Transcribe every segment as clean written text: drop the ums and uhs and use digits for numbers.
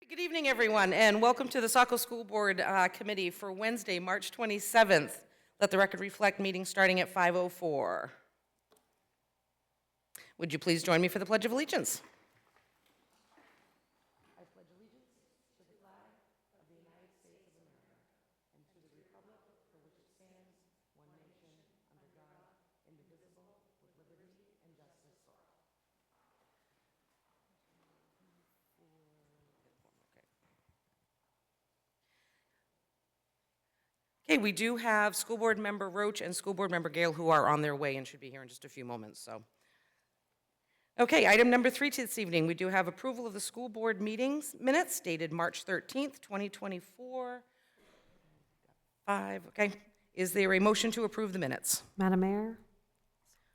Good evening, everyone, and welcome to the Saco School Board Committee for Wednesday, March 27th. Let the record reflect meeting starting at 5:04. Would you please join me for the Pledge of Allegiance? I pledge allegiance to the flag of the United States of America and to the republic for which it stands, one nation, under God, indivisible, with liberty and justice for all. Okay, we do have School Board Member Roach and School Board Member Gale who are on their way and should be here in just a few moments. Okay, item number 3 this evening, we do have approval of the school board meetings minutes dated March 13th, 2024. Okay, is there a motion to approve the minutes? Madam Mayor?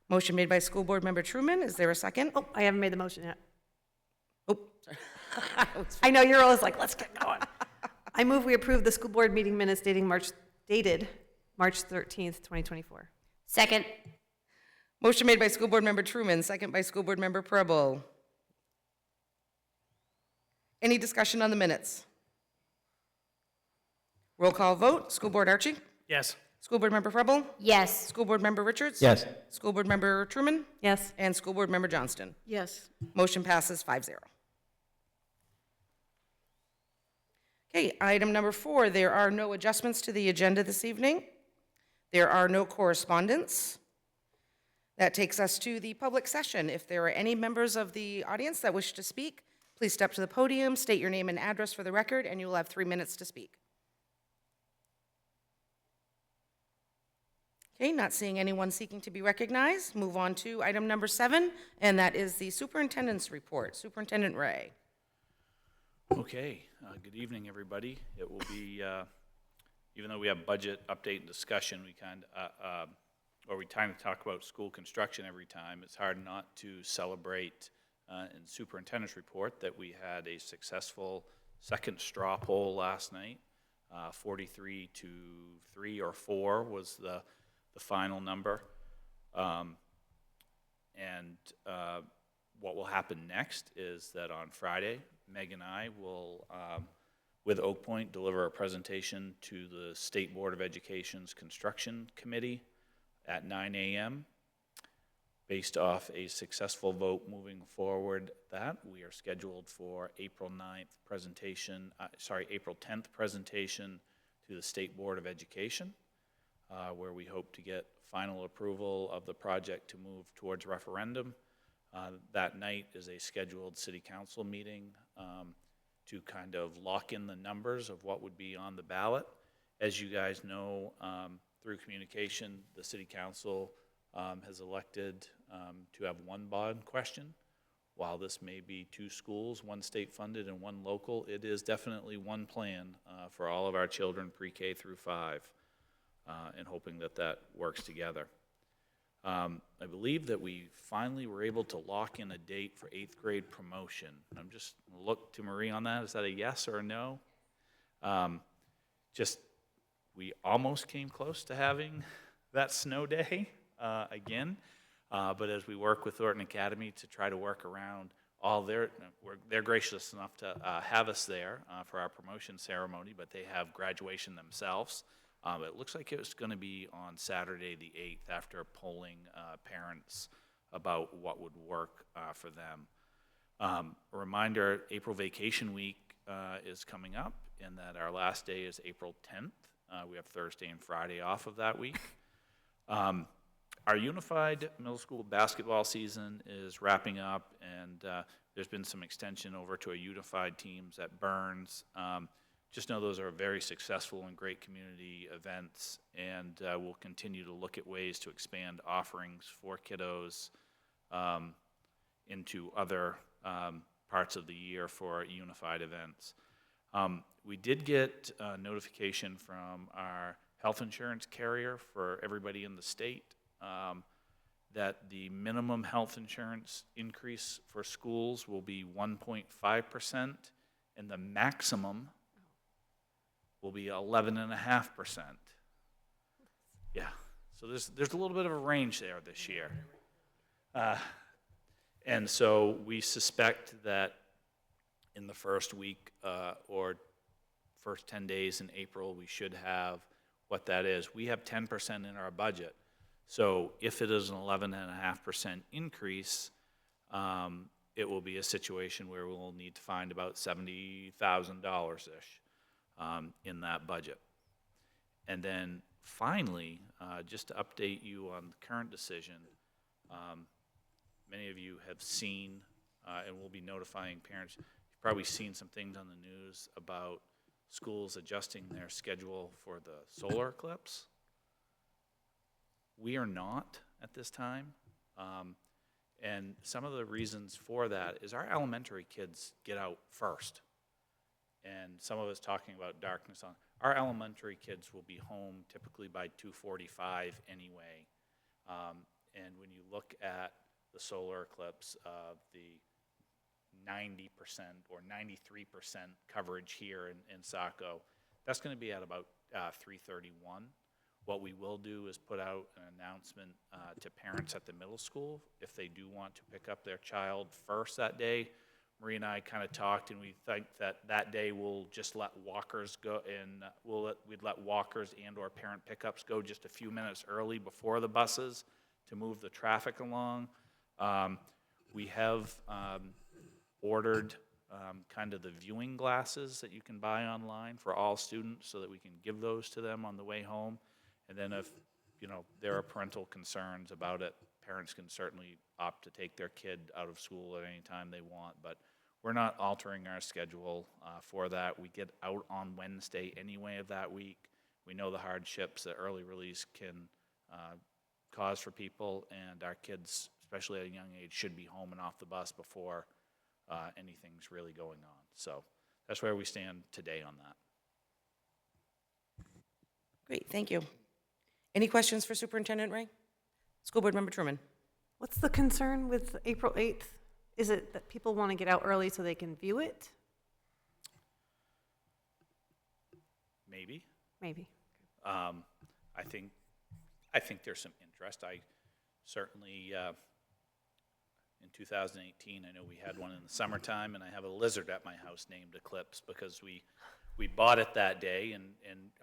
Motion made by School Board Member Truman. Is there a second? Oh, I haven't made the motion yet. Oh, sorry. I know you're always like, let's get going. I move we approve the school board meeting minutes dated March 13th, 2024. Second. Motion made by School Board Member Truman, second by School Board Member Preble. Any discussion on the minutes? Roll call vote. School Board Archie? Yes. School Board Member Preble? Yes. School Board Member Richards? Yes. School Board Member Truman? Yes. And School Board Member Johnston? Yes. Motion passes 5-0. Okay, item number 4, there are no adjustments to the agenda this evening. There are no correspondence. That takes us to the public session. If there are any members of the audience that wish to speak, please step to the podium, state your name and address for the record, and you will have 3 minutes to speak. Okay, not seeing anyone seeking to be recognized. Move on to item number 7, and that is the superintendent's report. Superintendent Ray. Okay, good evening, everybody. It will be, even though we have budget update and discussion, we kind of talk about school construction every time, it's hard not to celebrate in superintendent's report that we had a successful second straw poll last night. 43 to 3 or 4 was the final number. What will happen next is that on Friday, Meg and I will, with Oak Point, deliver a presentation to the State Board of Education's Construction Committee at 9 a.m. Based off a successful vote moving forward, that we are scheduled for April 10th presentation to the State Board of Education, where we hope to get final approval of the project to move towards referendum. That night is a scheduled city council meeting to kind of lock in the numbers of what would be on the ballot. As you guys know, through communication, the city council has elected to have one bond question. While this may be 2 schools, one state funded and one local, it is definitely one plan for all of our children pre-K through 5, and hoping that that works together. I believe that we finally were able to lock in a date for 8th grade promotion. I'm just look to Marie on that. Is that a yes or a no? We almost came close to having that snow day again, but as we work with Thornton Academy to try to work around all they're gracious enough to have us there for our promotion ceremony, but they have graduation themselves. It looks like it's going to be on Saturday the 8th after polling parents about what would work for them. A reminder, April vacation week is coming up, and that our last day is April 10th. We have Thursday and Friday off of that week. Our unified middle school basketball season is wrapping up, and there's been some extension over to a unified teams at Burns. Just know those are very successful and great community events, and we'll continue to look at ways to expand offerings for kiddos into other parts of the year for unified events. We did get a notification from our health insurance carrier for everybody in the state that the minimum health insurance increase for schools will be 1.5%, and the maximum will be 11.5%. Yeah, so there's a little bit of a range there this year. And so we suspect that in the first week or first 10 days in April, we should have what that is. We have 10% in our budget. So if it is an 11.5% increase, it will be a situation where we'll need to find about $70,000-ish in that budget. And then finally, just to update you on the current decision, many of you have seen, and we'll be notifying parents, you've probably seen some things on the news about schools adjusting their schedule for the solar eclipse. We are not at this time. And some of the reasons for that is our elementary kids get out first. And some of us talking about darkness on, our elementary kids will be home typically by 2:45 anyway. And when you look at the solar eclipse, the 90% or 93% coverage here in Saco, that's going to be at about 3:31. What we will do is put out an announcement to parents at the middle school if they do want to pick up their child first that day. Marie and I kind of talked, and we think that day we'll just let walkers go, and we'd let walkers and/or parent pickups go just a few minutes early before the buses to move the traffic along. We have ordered kind of the viewing glasses that you can buy online for all students so that we can give those to them on the way home. And then if, there are parental concerns about it, parents can certainly opt to take their kid out of school at any time they want. But we're not altering our schedule for that. We get out on Wednesday anyway of that week. We know the hardships that early release can cause for people, and our kids, especially at a young age, should be home and off the bus before anything's really going on. So that's where we stand today on that. Great, thank you. Any questions for Superintendent Ray? School Board Member Truman. What's the concern with April 8th? Is it that people want to get out early so they can view it? Maybe. Maybe. I think there's some interest. I certainly, in 2018, I know we had one in the summertime, and I have a lizard at my house named Eclipse because we bought it that day, and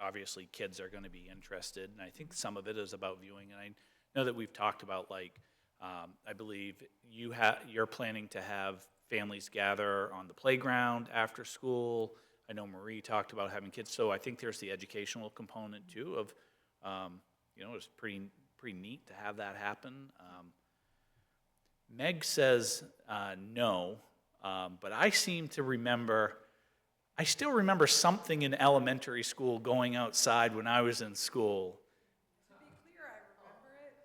obviously kids are going to be interested. And I think some of it is about viewing. And I know that we've talked about, like, I believe you're planning to have families gather on the playground after school. I know Marie talked about having kids. So I think there's the educational component too of, it's pretty neat to have that happen. Meg says no, but I still remember something in elementary school going outside when I was in school. To be clear, I remember it.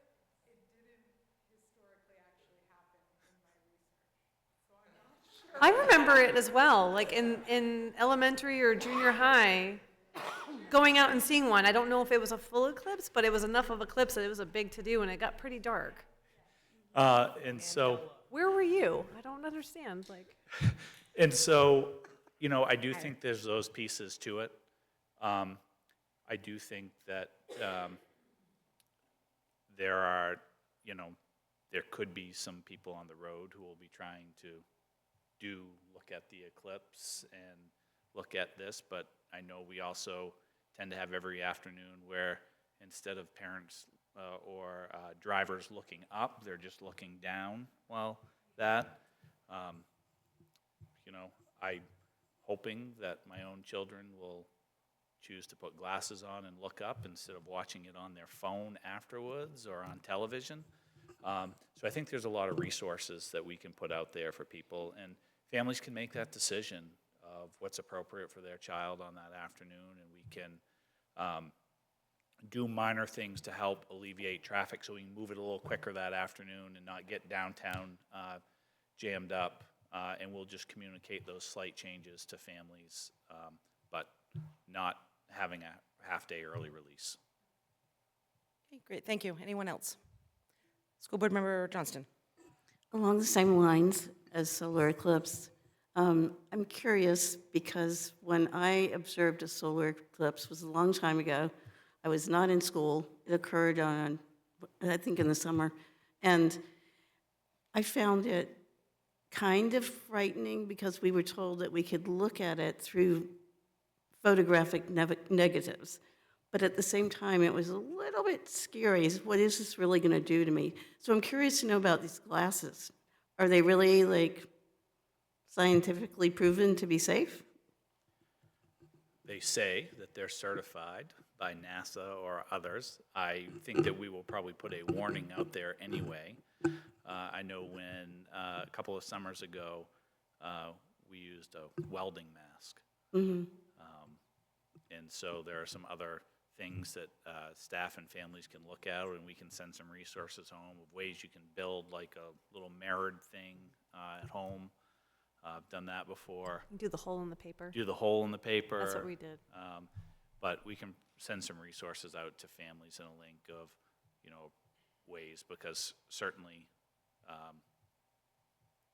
It didn't historically actually happen in my research. So I'm not sure. I remember it as well, like in elementary or junior high, going out and seeing one. I don't know if it was a full eclipse, but it was enough of eclipse that it was a big to-do, and it got pretty dark. And so... Where were you? I don't understand, And so, I do think there's those pieces to it. I do think that there could be some people on the road who will be trying to look at the eclipse and look at this, but I know we also tend to have every afternoon where instead of parents or drivers looking up, they're just looking down while that. I'm hoping that my own children will choose to put glasses on and look up instead of watching it on their phone afterwards or on television. So I think there's a lot of resources that we can put out there for people, and families can make that decision of what's appropriate for their child on that afternoon, and we can do minor things to help alleviate traffic so we can move it a little quicker that afternoon and not get downtown jammed up, and we'll just communicate those slight changes to families, but not having a half-day early release. Okay, great, thank you. Anyone else? School Board Member Johnston. Along the same lines as solar eclipse, I'm curious because when I observed a solar eclipse was a long time ago. I was not in school. It occurred I think in the summer. And I found it kind of frightening because we were told that we could look at it through photographic negatives. But at the same time, it was a little bit scary. What is this really going to do to me? So I'm curious to know about these glasses. Are they really like scientifically proven to be safe? They say that they're certified by NASA or others. I think that we will probably put a warning out there anyway. I know when, a couple of summers ago, we used a welding mask. And so there are some other things that staff and families can look at, and we can send some resources home of ways you can build like a little mirrored thing at home. I've done that before. Do the hole in the paper. Do the hole in the paper. That's what we did. But we can send some resources out to families in a link of, ways, because certainly,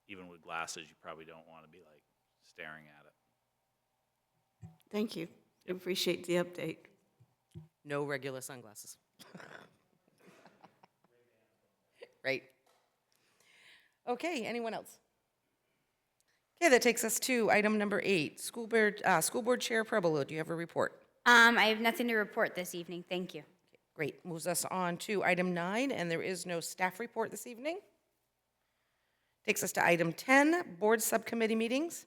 even with glasses, you probably don't want to be like staring at it. Thank you. I appreciate the update. No regular sunglasses. Right. Okay, anyone else? Okay, that takes us to item number 8, School Board Chair Prebolo, do you have a report? I have nothing to report this evening. Thank you. Great, moves us on to item 9, and there is no staff report this evening. Takes us to item 10, Board Subcommittee meetings.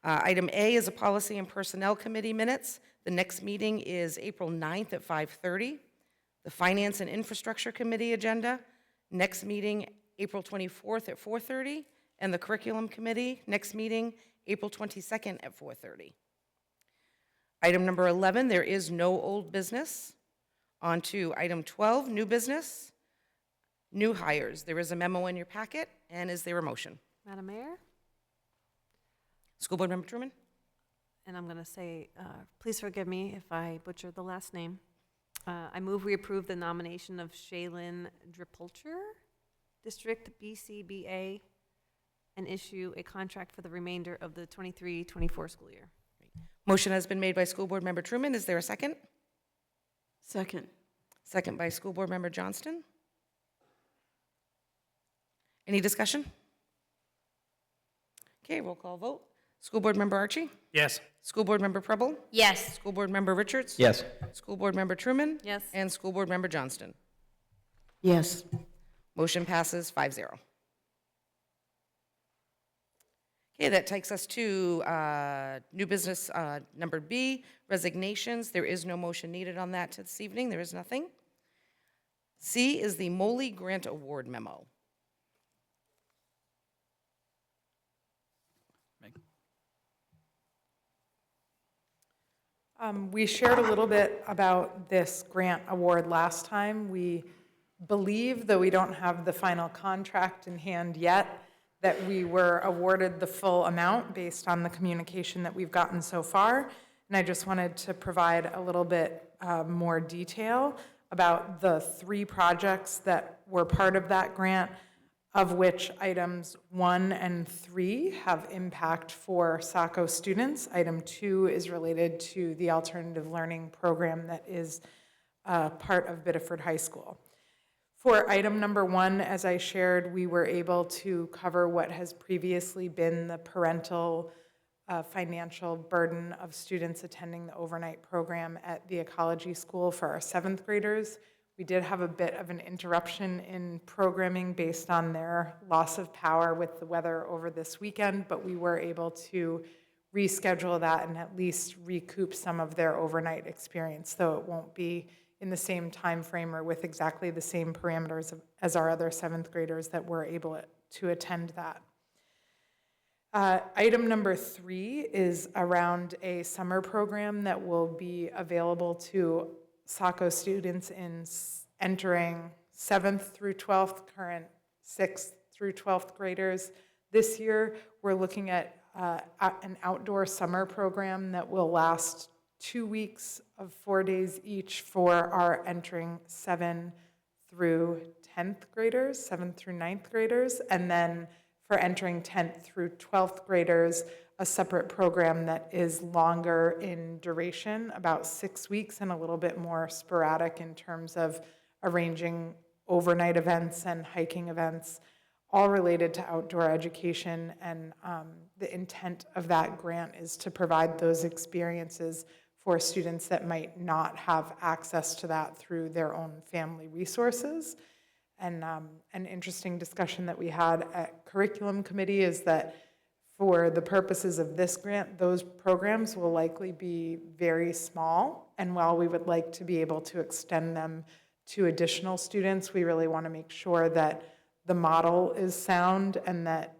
Item A is a Policy and Personnel Committee minutes. The next meeting is April 9th at 5:30. The Finance and Infrastructure Committee agenda, next meeting, April 24th at 4:30. And the Curriculum Committee, next meeting, April 22nd at 4:30. Item number 11, there is no old business. On to item 12, new business, new hires. There is a memo in your packet, and is there a motion? Madam Mayor? School Board Member Truman? And I'm going to say, please forgive me if I butchered the last name. I move we approve the nomination of Shaylin Dripulcher, District BCBA, and issue a contract for the remainder of the 23-24 school year. Motion has been made by School Board Member Truman. Is there a second? Second. Second by School Board Member Johnston. Any discussion? Okay, roll call vote. School Board Member Archie? Yes. School Board Member Preble? Yes. School Board Member Richards? Yes. School Board Member Truman? Yes. And School Board Member Johnston. Yes. Motion passes 5-0. Okay, that takes us to new business number B, resignations. There is no motion needed on that this evening. There is nothing. C is the Moley Grant Award memo. Meg? We shared a little bit about this grant award last time. We believe, though we don't have the final contract in hand yet, that we were awarded the full amount based on the communication that we've gotten so far. And I just wanted to provide a little bit more detail about the 3 projects that were part of that grant, of which items 1 and 3 have impact for Saco students. Item 2 is related to the alternative learning program that is part of Biddeford High School. For item number 1, as I shared, we were able to cover what has previously been the parental financial burden of students attending the overnight program at the ecology school for our 7th graders. We did have a bit of an interruption in programming based on their loss of power with the weather over this weekend, but we were able to reschedule that and at least recoup some of their overnight experience, though it won't be in the same time frame or with exactly the same parameters as our other 7th graders that were able to attend that. Item number 3 is around a summer program that will be available to Saco students in entering 7th through 12th, current 6th through 12th graders. This year, we're looking at an outdoor summer program that will last 2 weeks of 4 days each for our entering 7th through 10th graders, 7th through 9th graders, and then for entering 10th through 12th graders, a separate program that is longer in duration, about 6 weeks, and a little bit more sporadic in terms of arranging overnight events and hiking events. all related to outdoor education. And the intent of that grant is to provide those experiences for students that might not have access to that through their own family resources. And an interesting discussion that we had at curriculum committee is that for the purposes of this grant, those programs will likely be very small. And while we would like to be able to extend them to additional students, we really want to make sure that the model is sound and that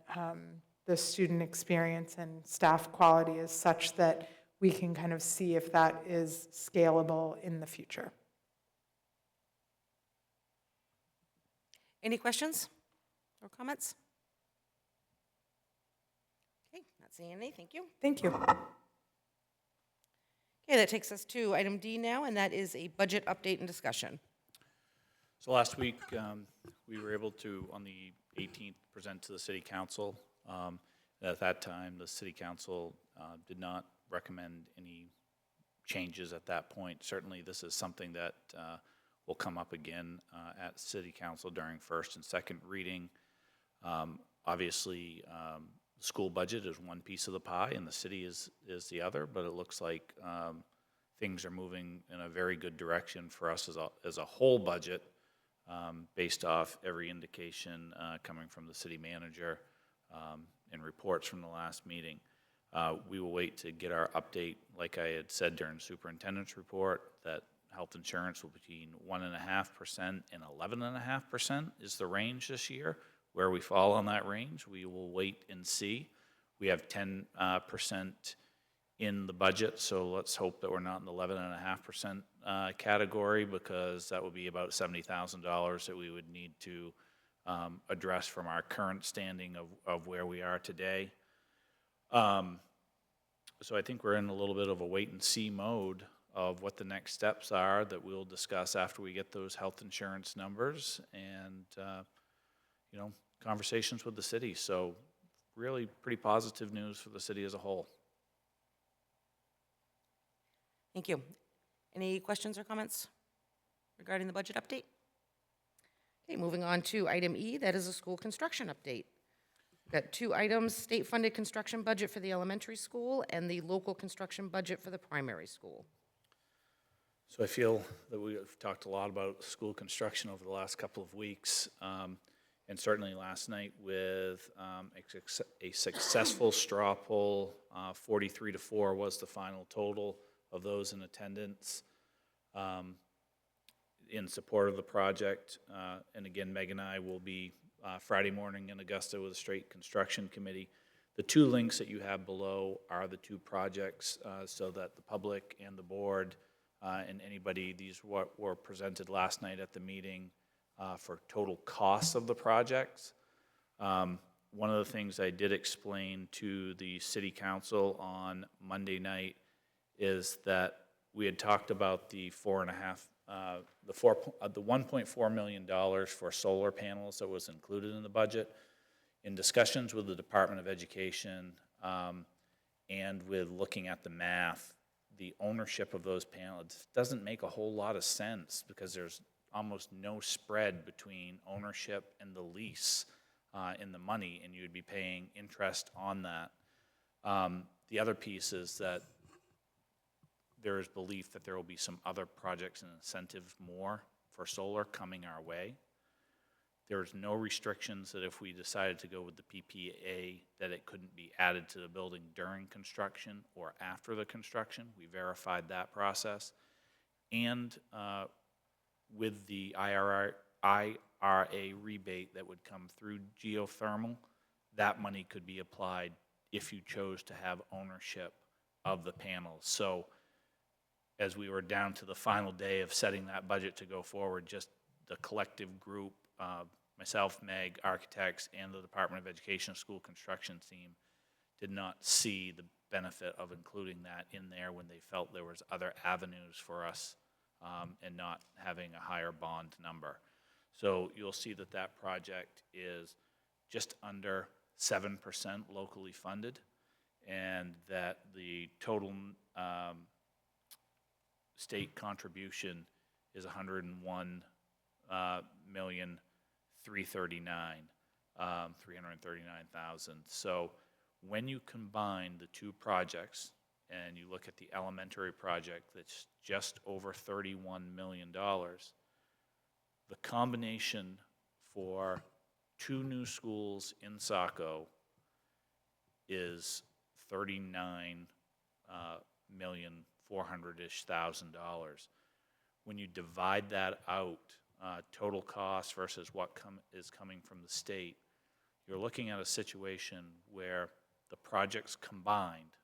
the student experience and staff quality is such that we can kind of see if that is scalable in the future. Any questions or comments? Okay, not seeing any, thank you. Thank you. Okay, that takes us to item D now, and that is a budget update and discussion. So last week, we were able to, on the 18th, present to the city council. At that time, the city council did not recommend any changes at that point. Certainly, this is something that will come up again at city council during first and second reading. Obviously, the school budget is one piece of the pie, and the city is the other, but it looks like things are moving in a very good direction for us as a whole budget, based off every indication coming from the city manager and reports from the last meeting. We will wait to get our update, like I had said during the superintendent's report, that health insurance will be between 1.5% and 11.5% is the range this year. Where we fall on that range, we will wait and see. We have 10% in the budget, so let's hope that we're not in the 11.5% category, because that would be about $70,000 that we would need to address from our current standing of where we are today. So I think we're in a little bit of a wait and see mode of what the next steps are that we'll discuss after we get those health insurance numbers and conversations with the city. So really pretty positive news for the city as a whole. Thank you. Any questions or comments regarding the budget update? Okay, moving on to item E, that is a school construction update. We've got two items: state-funded construction budget for the elementary school and the local construction budget for the primary school. So I feel that we've talked a lot about school construction over the last couple of weeks, and certainly last night with a successful straw poll. 43-4 was the final total of those in attendance in support of the project. And again, Meg and I will be Friday morning in Augusta with a straight construction committee. The two links that you have below are the two projects, so that the public and the board and anybody, these were presented last night at the meeting for total costs of the projects. One of the things I did explain to the city council on Monday night is that we had talked about the $1.4 million for solar panels that was included in the budget. In discussions with the Department of Education and with looking at the math, the ownership of those panels doesn't make a whole lot of sense, because there's almost no spread between ownership and the lease in the money, and you'd be paying interest on that. The other piece is that there is belief that there will be some other projects and incentives more for solar coming our way. There's no restrictions that if we decided to go with the PPA, that it couldn't be added to the building during construction or after the construction. We verified that process. And with the IRA rebate that would come through geothermal, that money could be applied if you chose to have ownership of the panels. So as we were down to the final day of setting that budget to go forward, just the collective group, myself, Meg, architects, and the Department of Education school construction team did not see the benefit of including that in there when they felt there was other avenues for us and not having a higher bond number. So you'll see that that project is just under 7% locally funded, and that the total state contribution is $101,339,000. $339,000. So when you combine the two projects and you look at the elementary project that's just over $31 million, the combination for two new schools in Saco is $39,400,000-ish. When you divide that out, total cost versus what is coming from the state, you're looking at a situation where the projects combined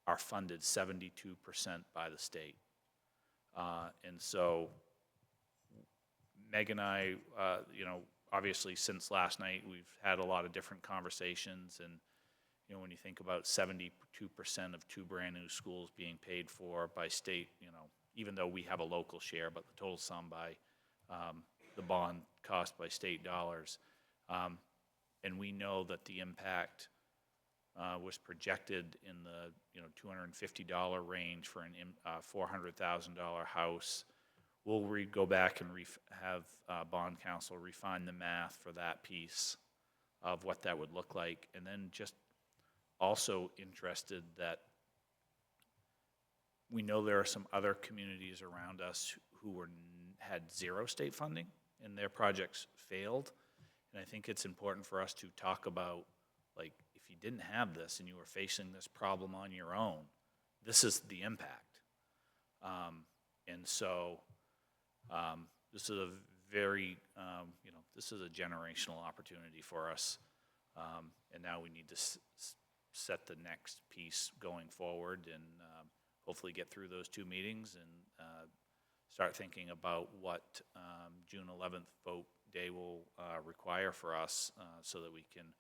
are funded 72% by the state. And so Meg and I, obviously since last night, we've had a lot of different conversations, and when you think about 72% of two brand-new schools being paid for by state, even though we have a local share, but the total sum by the bond cost by state dollars. And we know that the impact was projected in the $250 range for a $400,000 house. We'll go back and have bond counsel refine the math for that piece of what that would look like. And then just also interested that we know there are some other communities around us who had zero state funding and their projects failed. And I think it's important for us to talk about, like, if you didn't have this and you were facing this problem on your own, this is the impact. And so this is a very, this is a generational opportunity for us. And now we need to set the next piece going forward and hopefully get through those two meetings and start thinking about what June 11th vote day will require for us so that we can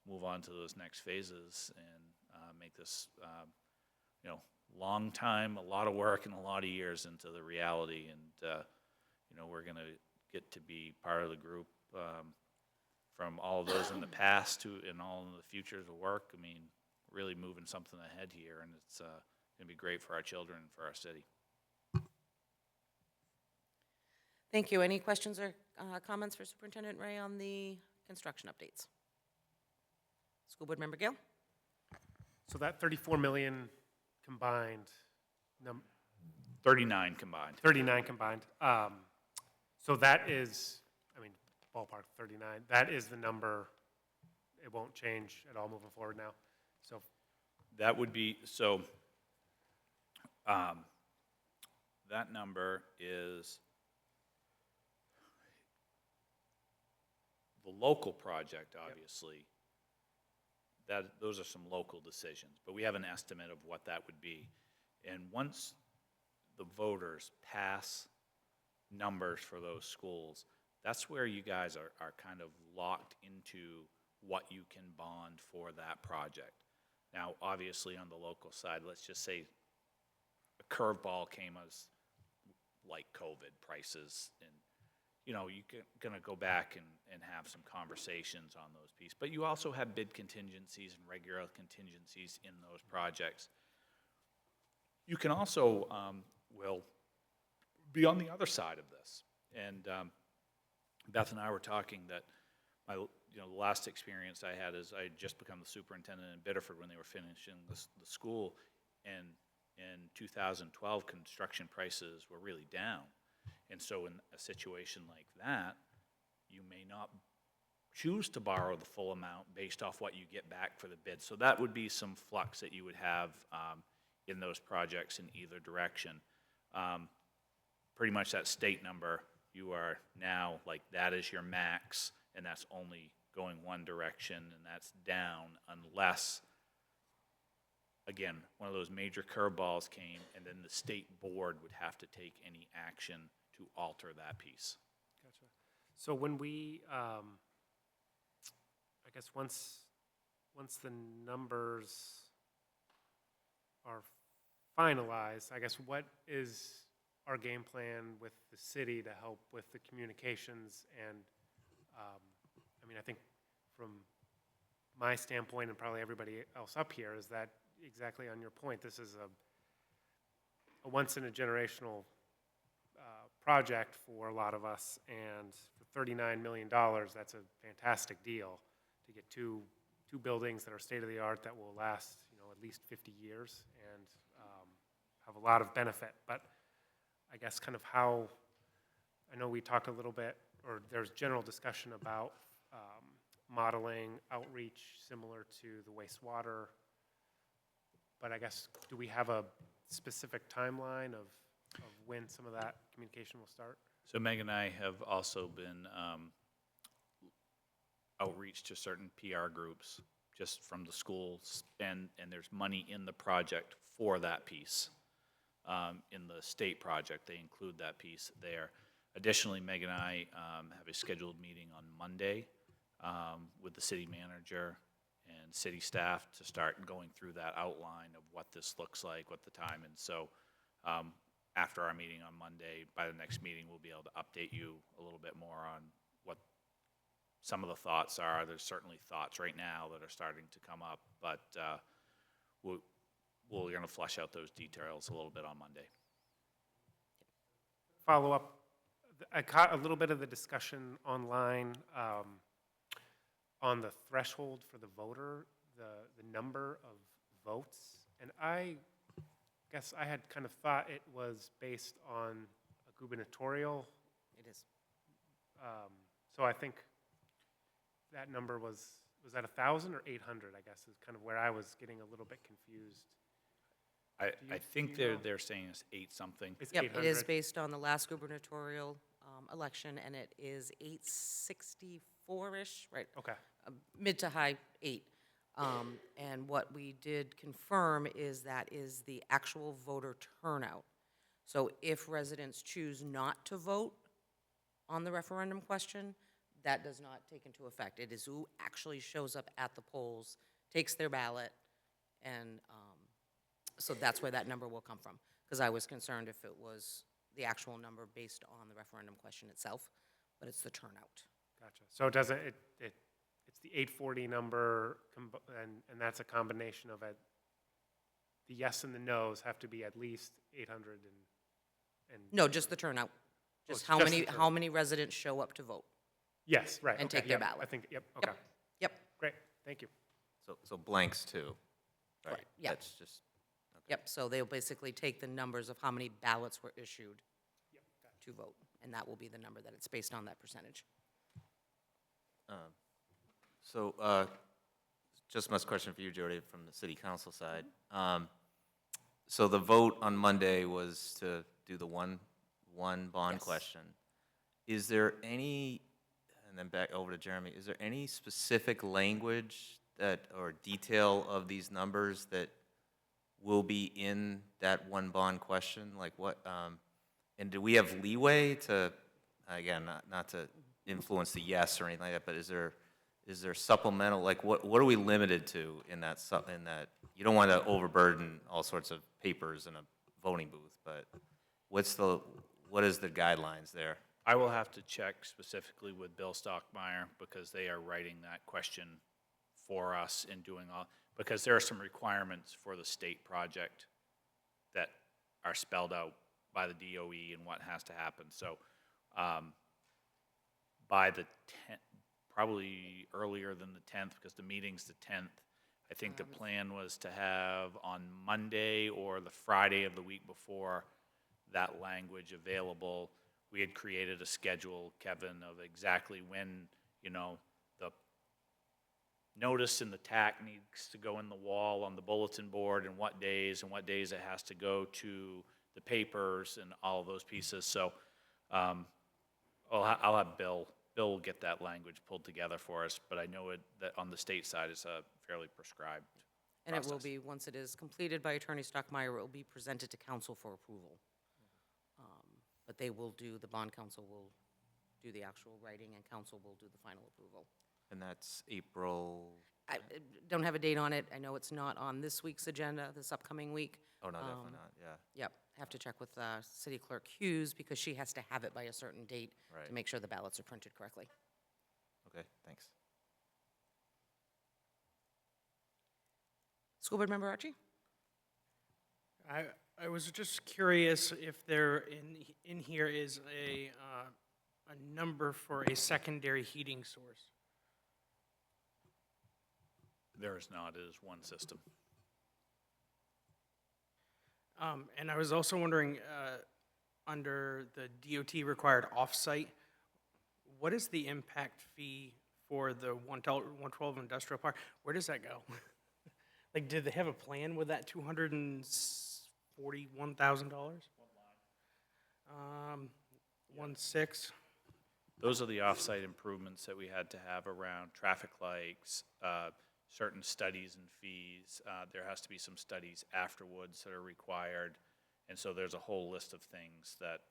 move on to those next phases and make this, long time, a lot of work and a lot of years into the reality. And, we're going to get to be part of the group from all of those in the past and all in the future to work. I mean, really moving something ahead here, and it's going to be great for our children and for our city. Thank you. Any questions or comments for Superintendent Ray on the construction updates? School Board Member Gill? So that 34 million combined, 39 combined. 39 combined. So that is, ballpark 39. That is the number. It won't change at all moving forward now. So That would be, so that number is the local project, obviously. Those are some local decisions, but we have an estimate of what that would be. And once the voters pass numbers for those schools, that's where you guys are kind of locked into what you can bond for that project. Now, obviously, on the local side, let's just say a curveball came as like COVID prices, and you're going to go back and have some conversations on those pieces. But you also have bid contingencies and regular contingencies in those projects. You can also, will be on the other side of this. And Beth and I were talking that the last experience I had is I had just become the superintendent in Biddeford when they were finishing the school, and in 2012 construction prices were really down. And so in a situation like that, you may not choose to borrow the full amount based off what you get back for the bid. So that would be some flux that you would have in those projects in either direction. Pretty much that state number, you are now, like, that is your max, and that's only going one direction, and that's down unless, again, one of those major curveballs came, and then the state board would have to take any action to alter that piece. Gotcha. So when we, I guess once the numbers are finalized, I guess what is our game plan with the city to help with the communications? And I think from my standpoint and probably everybody else up here is that exactly on your point, this is a once in a generational project for a lot of us, and for $39 million, that's a fantastic deal to get two buildings that are state-of-the-art that will last, at least 50 years and have a lot of benefit. But I guess kind of how, I know we talked a little bit, or there's general discussion about modeling outreach similar to the wastewater, but I guess, do we have a specific timeline of when some of that communication will start? So Meg and I have also been outreach to certain PR groups just from the schools, and there's money in the project for that piece. In the state project, they include that piece there. Additionally, Meg and I have a scheduled meeting on Monday with the city manager and city staff to start going through that outline of what this looks like, what the time, and so after our meeting on Monday, by the next meeting, we'll be able to update you a little bit more on what some of the thoughts are. There's certainly thoughts right now that are starting to come up, but we're going to flesh out those details a little bit on Monday. Follow up, I caught a little bit of the discussion online on the threshold for the voter, the number of votes, and I guess I had kind of thought it was based on a gubernatorial. It is. So I think that number was that 1,000 or 800, I guess, is kind of where I was getting a little bit confused. I think do you know? they're saying it's 8 something. It's Yep, 800. it is based on the last gubernatorial election, and it is 864-ish, right? Okay. Mid to high 8. And what we did confirm is that is the actual voter turnout. So if residents choose not to vote on the referendum question, that does not take into effect. It is who actually shows up at the polls, takes their ballot, and so that's where that number will come from. Because I was concerned if it was the actual number based on the referendum question itself, but it's the turnout. Gotcha. So it doesn't, it's the 840 number, and that's a combination of the yes and the no's have to be at least 800 and No, just the turnout. it's Just how just many, the how many residents show up to vote. yes, right. and okay, take their yep, I ballot. think, yep, okay. Yep, Great, thank you. So blanks too, right? Right, yeah. That's just, yep. So they'll basically take the numbers of how many ballots were issued to vote, and that will be the number that it's based on, that percentage. so just my question for you, Jody, from the city council side. So the vote on Monday was to do the one bond Yes. question. Is there any, and then back over to Jeremy, is there any specific language that, or detail of these numbers that will be in that one bond question? Like what, and do we have leeway to, again, not to influence the yes or anything like that, but is there supplemental, like what are we limited to in that, you don't want to overburden all sorts of papers in a voting booth, but what is the guidelines there? I will have to check specifically with Bill Stockmeyer because they are writing that question for us and doing all, because there are some requirements for the state project that are spelled out by the DOE and what has to happen. So by the 10th, probably earlier than the 10th, because the meeting's the 10th, I think the plan was to have on Monday or the Friday of the week before that language available. We had created a schedule, Kevin, of exactly when, the notice and the tack needs to go in the wall on the bulletin board and what days it has to go to the papers and all of those pieces. So I'll have Bill will get that language pulled together for us, but I know that on the state side it's a fairly prescribed And it will process. be, once it is completed by Attorney Stockmeyer, it will be presented to council for approval. But they will do, the bond council will do the actual writing, and council will do the final approval. And that's April, I don't have a date on it. I know it's not on this week's agenda, this upcoming week. oh, no, definitely not, yeah. Yep, have to check with City Clerk Hughes, because she has to have it by a certain date to Right. make sure the ballots are printed correctly. Okay, thanks. School Board Member Archie? I was just curious if there in here is a number for a secondary heating source. There is not, it is one system. And I was also wondering, under the DOT required offsite, what is the impact fee for the 112 industrial park? Where does that go? Like, did they have a plan with that $241,000? 1.6. Those are the off-site improvements that we had to have around traffic lights, certain studies and fees. There has to be some studies afterwards that are required. And so there's a whole list of things that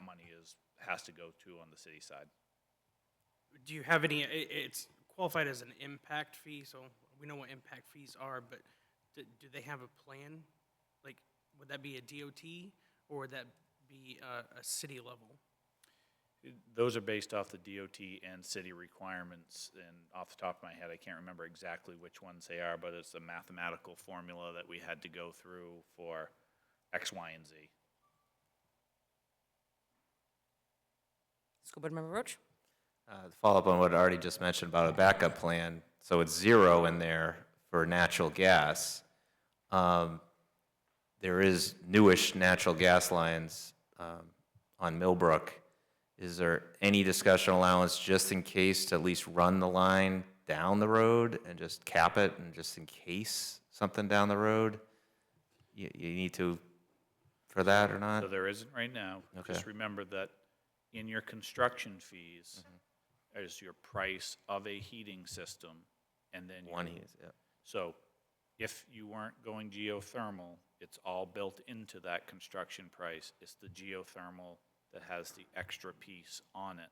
money has to go to on the city side. Do you have any, it's qualified as an impact fee, so we know what impact fees are, but do they have a plan? Like, would that be a DOT, or would that be a city level? Those are based off the DOT and city requirements, and off the top of my head, I can't remember exactly which ones they are, but it's a mathematical formula that we had to go through for X, Y, and Z. School Board Member Roach? To follow up on what I already just mentioned about a backup plan, so it's 0 in there for natural gas. There is newish natural gas lines on Millbrook. Is there any discussion allowance just in case to at least run the line down the road and just cap it, and just in case something down the road? You need to for that or not? So there isn't right now. Okay. Just remember that in your construction fees, is your price of a heating system, and then One your- is, yeah. So if you weren't going geothermal, it's all built into that construction price. It's the geothermal that has the extra piece on it.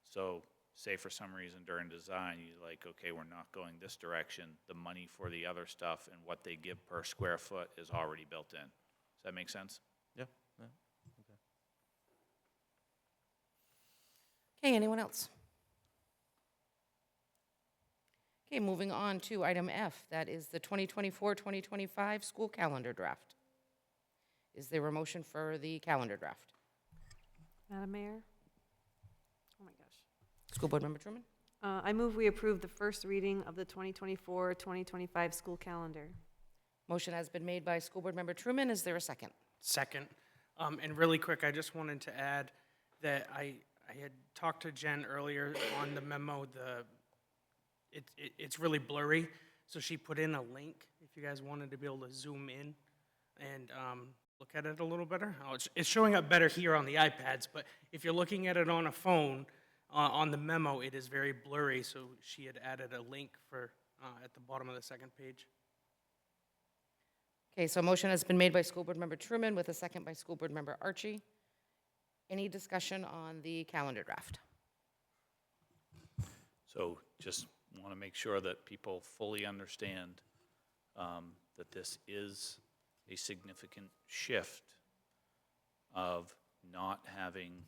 So say for some reason during design, you're like, okay, we're not going this direction, the money for the other stuff and what they give per square foot is already built in. Does that make sense? Yeah. Okay, anyone else? Okay, moving on to item F, that is the 2024-2025 school calendar draft. Is there a motion for the calendar draft? Madam Mayor? Oh my gosh. School Board Member Truman? I move we approve the first reading of the 2024-2025 school calendar. Motion has been made by School Board Member Truman. Is there a second? Second. And really quick, I just wanted to add that I had talked to Jen earlier on the memo. It's really blurry, so she put in a link if you guys wanted to be able to zoom in and look at it a little better. Oh, it's showing up better here on the iPads, but if you're looking at it on a phone, on the memo, it is very blurry, so she had added a link for at the bottom of the second page. Okay, so a motion has been made by School Board Member Truman with a second by School Board Member Archie. Any discussion on the calendar draft? So just want to make sure that people fully understand that this is a significant shift of not having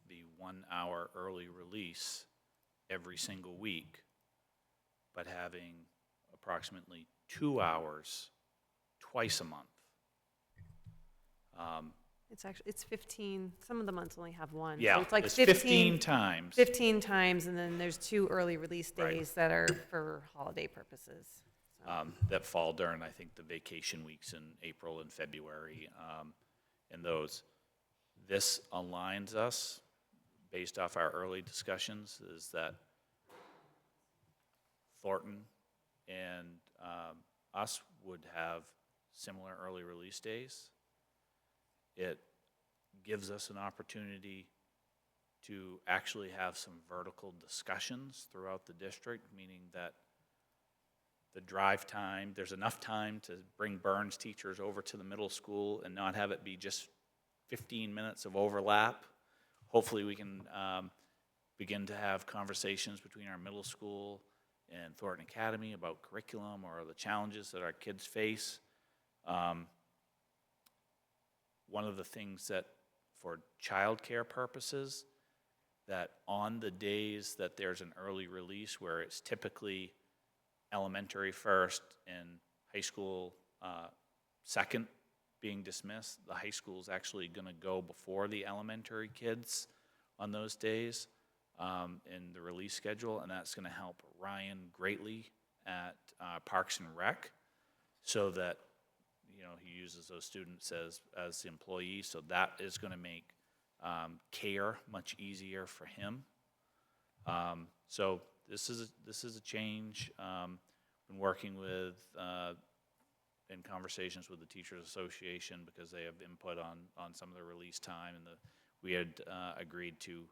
the 1 hour early release every single week, but having approximately 2 hours twice a month. It's 15, some of the months only have one. So Yeah, it's like it's 15 times. 15 times, and then there's 2 early release Right. days that are for holiday purposes. That fall during, I think, the vacation weeks in April and February, and those. This aligns us, based off our early discussions, is that Thornton and us would have similar early release days. It gives us an opportunity to actually have some vertical discussions throughout the district, meaning that the drive time, there's enough time to bring Burns teachers over to the middle school and not have it be just 15 minutes of overlap. Hopefully we can begin to have conversations between our middle school and Thornton Academy about curriculum or the challenges that our kids face. One of the things that, for childcare purposes, that on the days that there's an early release where it's typically elementary first and high school second, being dismissed, the high school is actually going to go before the elementary kids on those days in the release schedule, and that's going to help Ryan greatly at Parks and Rec, so that, you know, he uses those students as employees, so that is going to make care much easier for him. So this is a change. Been working with in conversations with the Teachers Association, because they have input on some of the release time, and we had agreed to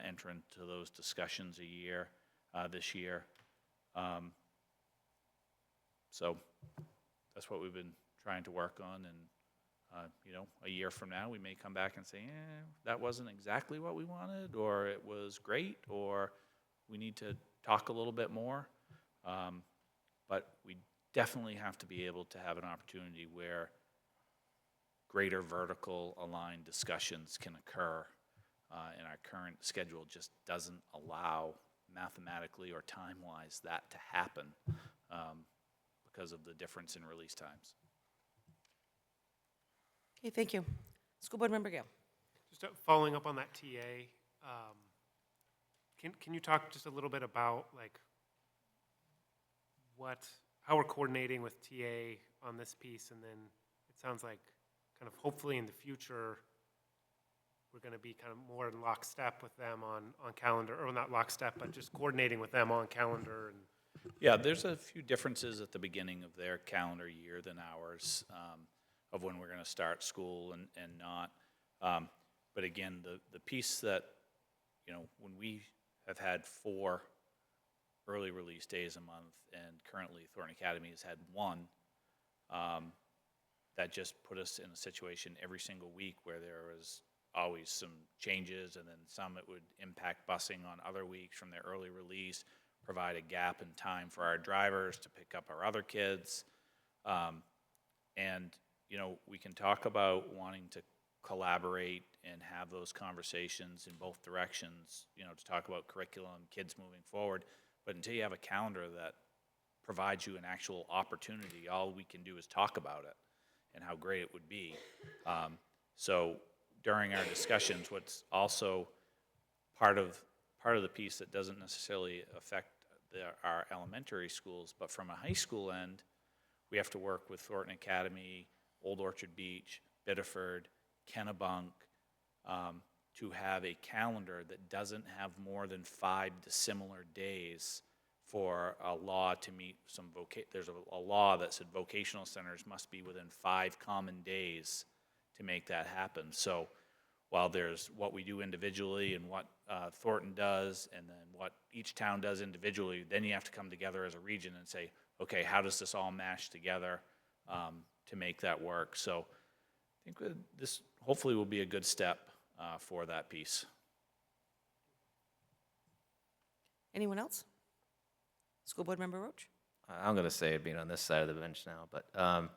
enter into those discussions this year. So that's what we've been trying to work on, and you know, a year from now, we may come back and say, that wasn't exactly what we wanted, or it was great, or we need to talk a little bit more. But we definitely have to be able to have an opportunity where greater vertical aligned discussions can occur, and our current schedule just doesn't allow mathematically or time-wise that to happen because of the difference in release times. Okay, thank you. School Board Member Gale. Just following up on that TA, can you talk just a little bit about like how we're coordinating with TA on this piece, and then it sounds like kind of hopefully in the future we're going to be kind of more in lockstep with them on calendar, or not lockstep, but just coordinating with them on calendar. And Yeah, there's a few differences at the beginning of their calendar year than ours, of when we're going to start school and not. But again, the piece that, you know, when we have had 4 early release days a month, and currently Thornton Academy has had 1, that just put us in a situation every single week where there was always some changes, and then some it would impact busing on other weeks from their early release, provide a gap in time for our drivers to pick up our other kids. And, you know, we can talk about wanting to collaborate and have those conversations in both directions, you know, to talk about curriculum, kids moving forward. But until you have a calendar that provides you an actual opportunity, all we can do is talk about it and how great it would be. So during our discussions, what's also part of the piece that doesn't necessarily affect our elementary schools, but from a high school end, we have to work with Thornton Academy, Old Orchard Beach, Biddeford, Kennebunk, to have a calendar that doesn't have more than 5 dissimilar days for a law to meet some there's a law that said vocational centers must be within 5 common days to make that happen. So while there's what we do individually and what Thornton does, and then what each town does individually, then you have to come together as a region and say, okay, how does this all mash together to make that work? So I think this hopefully will be a good step for that piece. Anyone else? School Board Member Roach? I'm going to say it being on this side of the bench now, but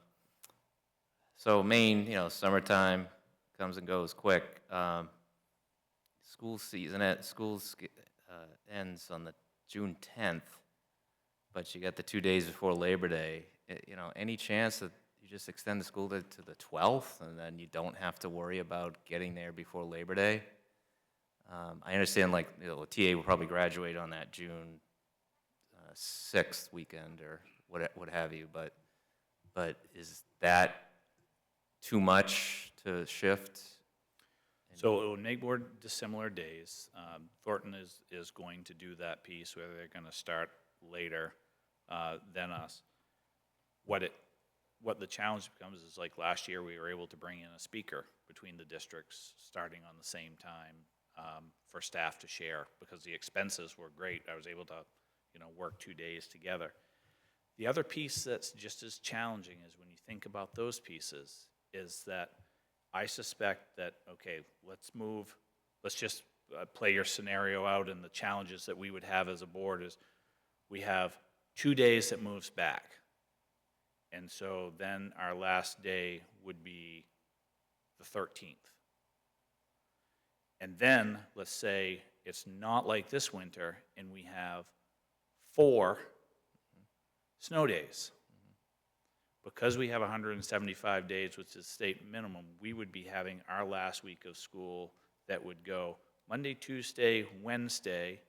so Maine, you know, summertime comes and goes quick. School season ends on the June 10th, but you got the 2 days before Labor Day. You know, any chance that you just extend the school to the 12th, and then you don't have to worry about getting there before Labor Day? I understand, like, you know, TA will probably graduate on that June 6th weekend or what have you, but is that too much to shift? So it would make more dissimilar days. Thornton is going to do that piece where they're going to start later than us. What the challenge becomes is, like last year, we were able to bring in a speaker between the districts starting on the same time for staff to share, because the expenses were great. I was able to, you know, work 2 days together. The other piece that's just as challenging is when you think about those pieces is that I suspect that, okay, let's just play your scenario out, and the challenges that we would have as a board is we have 2 days that moves back. And so then our last day would be the 13th. And then, let's say it's not like this winter, and we have 4 snow days. because we have 175 days, which is state minimum, we would be having our last week of school that would go Monday, Tuesday, Wednesday,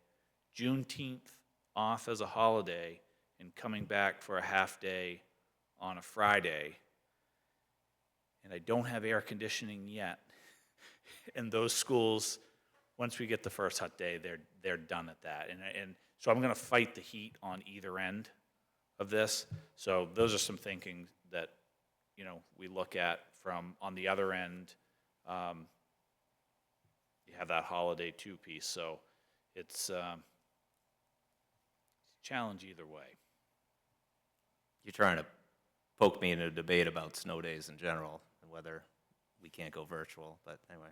Juneteenth off as a holiday, and coming back for a half day on a Friday. And I don't have air conditioning yet. And those schools, once we get the first hot day, they're done at that. And so I'm going to fight the heat on either end of this. So those are some thinking that, you know, we look at from on the other end. You have that holiday two piece, so it's a challenge either way. You're trying to poke me in a debate about snow days in general and whether we can't go virtual, but anyway,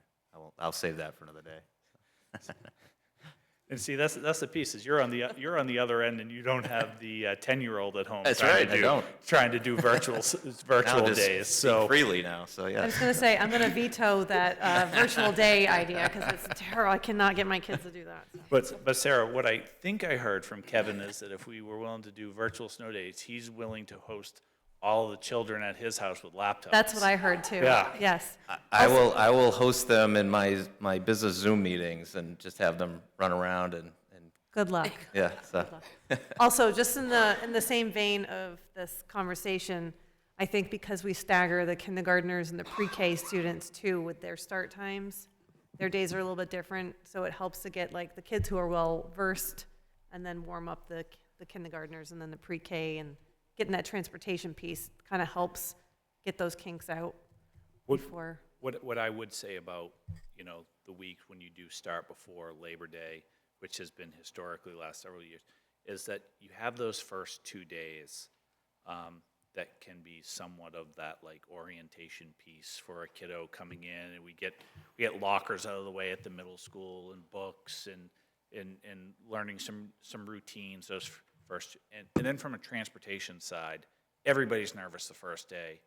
I'll save that for another day. And see, that's the piece, is you're on the other end, and you don't have the 10-year-old at home. That's right, I don't. Trying to do virtual Now just days, speak so. freely now, so I yeah. was going to say, I'm going to veto that virtual day idea because it's terrible. I cannot get my kids to do that. So. But Sarah, what I think I heard from Kevin is that if we were willing to do virtual snow days, he's willing to host all the children at his house with laptops. That's what I heard too. Yeah. Yes. I will host them in my business Zoom meetings and just have them run around and Good luck. yeah, so. Also, just in the same vein of this conversation, I think because we stagger the kindergartners and the pre-K students too with their start times, their days are a little bit different, so it helps to get like the kids who are well versed and then warm up the kindergartners and then the pre-K, and getting that transportation piece kind of helps get those kinks out before. What I would say about, you know, the week when you do start before Labor Day, which has been historically the last several years, is that you have those first 2 days that can be somewhat of that like orientation piece for a kiddo coming in, and we get lockers out of the way at the middle school and books and learning some routines those first, and then from a transportation side, everybody's nervous the first day,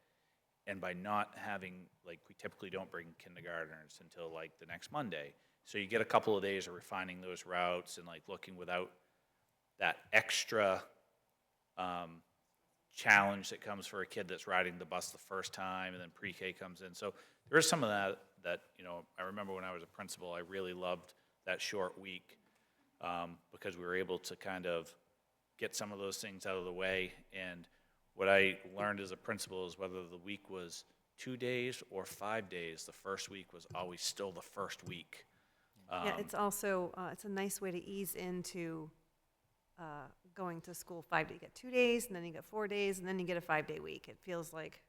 and by not having, like, we typically don't bring kindergartners until like the next Monday. So you get a couple of days of refining those routes and like looking without that extra challenge that comes for a kid that's riding the bus the first time, and then pre-K comes in. So there is some of that, you know, I remember when I was a principal, I really loved that short week because we were able to kind of get some of those things out of the way. And what I learned as a principal is whether the week was 2 days or 5 days, the first week was always still the first week. Yeah, it's also, it's a nice way to ease into going to school 5 days. You get 2 days, and then you get 4 days, and then you get a 5-day week. It feels like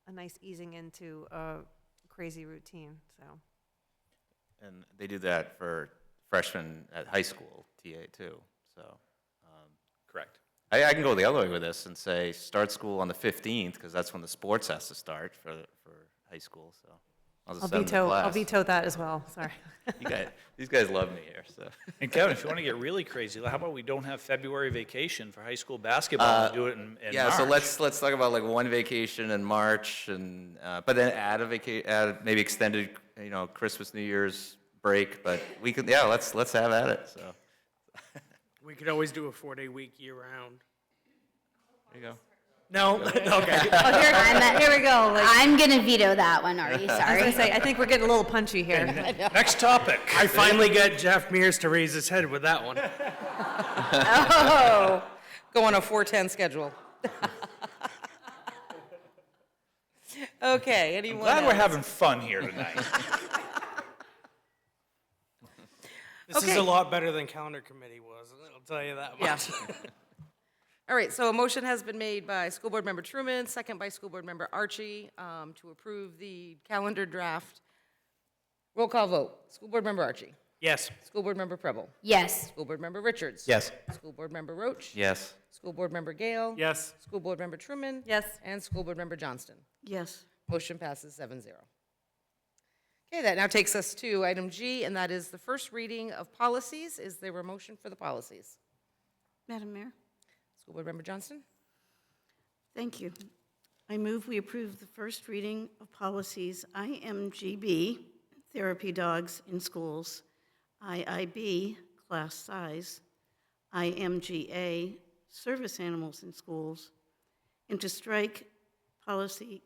a nice easing into a crazy routine, so. And they do that for freshmen at high school, TA too, so. Correct. I can go the other way with this and say, start school on the 15th, because that's when the sports has to start for high school, so. I'll just send them to I'll class. veto that as well, sorry. These guys love me here, so. And Kevin, if you want to get really crazy, how about we don't have February vacation for high school basketball and do it in Yeah, March? so let's talk about like one vacation in March, and but then add maybe extended, you know, Christmas, New Year's break. But we could, yeah, let's have at it. So We could always do a 4-day week year-round. there you go. No? Okay. Oh, here we go. Like, I'm going to veto that one, Artie, I was gonna sorry. say, I think we're getting a little punchy here. Next topic. I finally got Jeff Mears to raise his head with that one. Oh, go on a 4-10 schedule. Okay, anyone Glad we're else? having fun here tonight. This is Okay. a lot better than calendar committee was, I'll tell you that Yeah. much. All right, so a motion has been made by School Board Member Truman, second by School Board Member Archie, to approve the calendar draft. Roll call vote. School Board Member Archie. Yes. School Board Member Preble. Yes. School Board Member Richards. Yes. School Board Member Roach. Yes. School Board Member Gale. Yes. School Board Member Truman. Yes. And School Board Member Johnston. Yes. Motion passes 7-0. Okay, that now takes us to item G, and that is the first reading of policies. Is there a motion for the policies? Madam Mayor? School Board Member Johnston? Thank you. I move we approve the first reading of policies IMGB, therapy dogs in schools, IIB, class size, IMGA, service animals in schools, and to strike policy,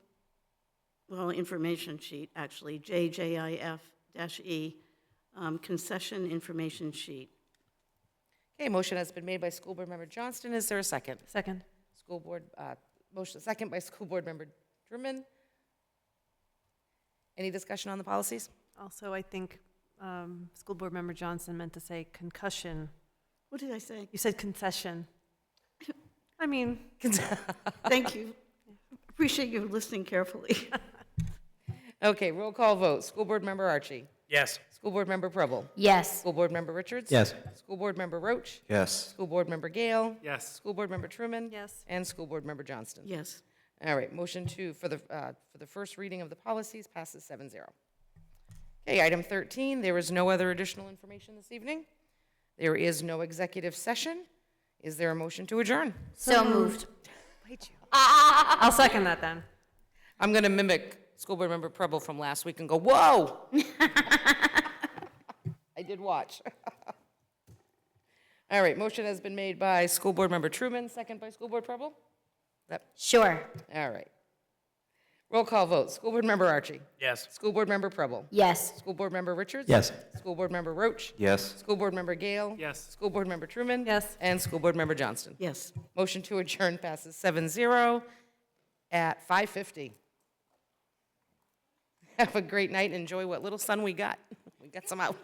well, information sheet, actually, JJIF-E, concession information sheet. Okay, motion has been made by School Board Member Johnston. Is there a second? Second. School Board, motion second by School Board Member Truman. Any discussion on the policies? Also, I think School Board Member Johnson meant to say concussion. What did I say? You said concession. I mean, Thank you. Appreciate you listening carefully. Okay, roll call vote. School Board Member Archie. Yes. School Board Member Preble. Yes. School Board Member Richards. Yes. School Board Member Roach. Yes. School Board Member Gale. Yes. School Board Member Truman. yes. And School Board Member Johnston. Yes. All right, motion for the first reading of the policies passes 7-0. Okay, item 13, there is no other additional information this evening. There is no executive session. Is there a motion to adjourn? So moved. I'll second that then. I'm going to mimic School Board Member Preble from last week and go, whoa! I did watch. All right, motion has been made by School Board Member Truman, second by School Board Preble. Sure. All right. Roll call vote. School Board Member Archie. Yes. School Board Member Preble. Yes. School Board Member Richards. Yes. School Board Member Roach. Yes. School Board Member Gale. Yes. School Board Member Truman. Yes. And School Board Member Johnston. Yes. Motion to adjourn passes 7-0 at 5:50. Have a great night and enjoy what little sun we got. We got some out.